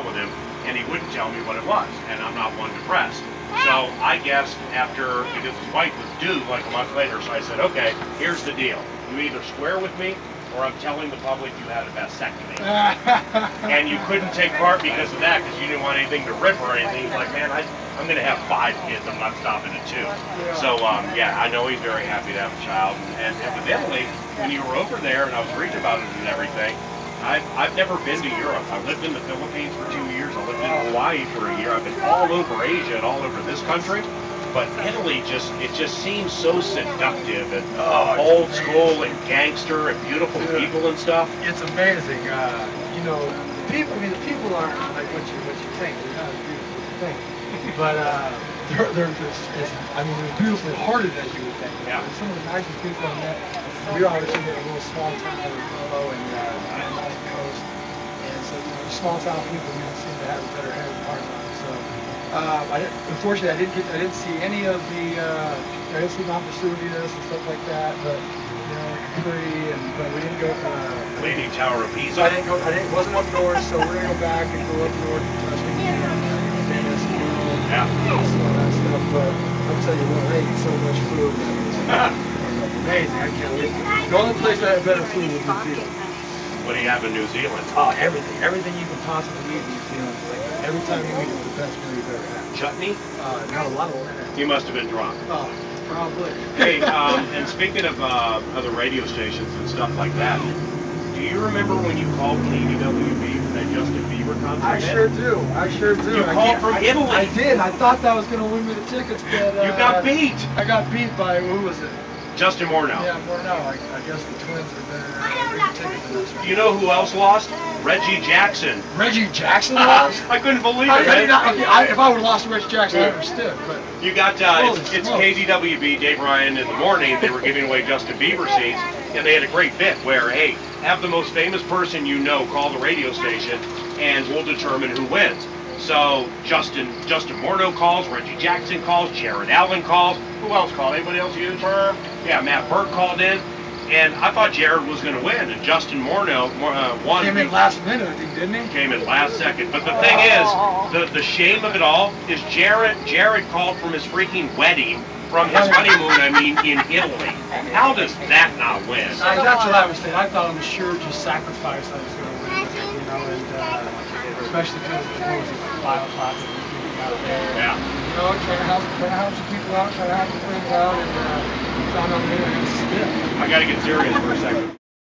out with him, and he wouldn't tell me what it was, and I'm not one to press. So I guessed after, because his wife was due like a month later, so I said, okay, here's the deal. You either swear with me, or I'm telling the public you had a vasectomy. And you couldn't take part because of that, because you didn't want anything to rip or anything. He's like, man, I'm going to have 5 kids. I'm not stopping at 2. So, yeah, I know he's very happy to have a child. And evidently, when you were over there, and I was reading about it and everything, I've never been to Europe. I lived in the Philippines for 2 years. I lived in Hawaii for a year. I've been all over Asia and all over this country. But Italy it just seems so seductive and old school and gangster and beautiful people and stuff. It's amazing. You know, the people aren't like what you think. They're not as beautiful as you think. But they're beautifully hearted as you would think. Yeah. Some of the nicest people I met. We're obviously in a little small town in Mankato and on the coast, and so small town people seem to have a better head and heart on it. So. Unfortunately, I didn't see any of the, I didn't see Mount Vesuvius and stuff like that, but, you know, but we didn't go to Leaning Tower of Pisa. Wasn't up north, so we're going to go back and go up north to Tuscany and Venice and Rome, and all that stuff, but I'll tell you what, I ate so much food, it's amazing, I can't wait. The only place that had better food was New Zealand. What do you have in New Zealand? Oh, everything you can possibly eat in New Zealand. It's like every time you eat it, it's the best meal you've ever had. Chutney? No, a lot of lemon. You must have been drunk. Oh, probably. Hey, and speaking of other radio stations and stuff like that, do you remember when you called KDWB for that Justin Bieber concert? I sure do. You called from Italy. I did. I thought that was going to win me the tickets, but you got beat. I got beat by, who was it? Justin Morneau. Yeah, Morneau. I guess the Twins are better tickets than us. You know who else lost? Reggie Jackson. Reggie Jackson lost? I couldn't believe it. If I would have lost to Reggie Jackson, I understood. But you got it's KDWB, Dave Ryan in the morning. They were giving away Justin Bieber seats, and they had a great bit where, hey, have the most famous person you know call the radio station, and we'll determine who wins. So Justin Morneau calls, Reggie Jackson calls, Jared Allen calls. Who else called? Anybody else use her? Yeah, Matt Burke called in, and I thought Jared was going to win, and Justin Morneau won. Came in last minute, I think, didn't he? Came in last second. But the thing is, the shame of it all is Jared called from his freaking wedding, from his honeymoon, in Italy. How does that not win? That's what I was saying. I thought I'm sure just sacrifice I was going to win with it, you know, and especially because what was it, like 5 o'clock and out there. Yeah. You know, trying to help some people out, trying to help some friends out, and found out maybe I got stiff. I got to get serious for a second.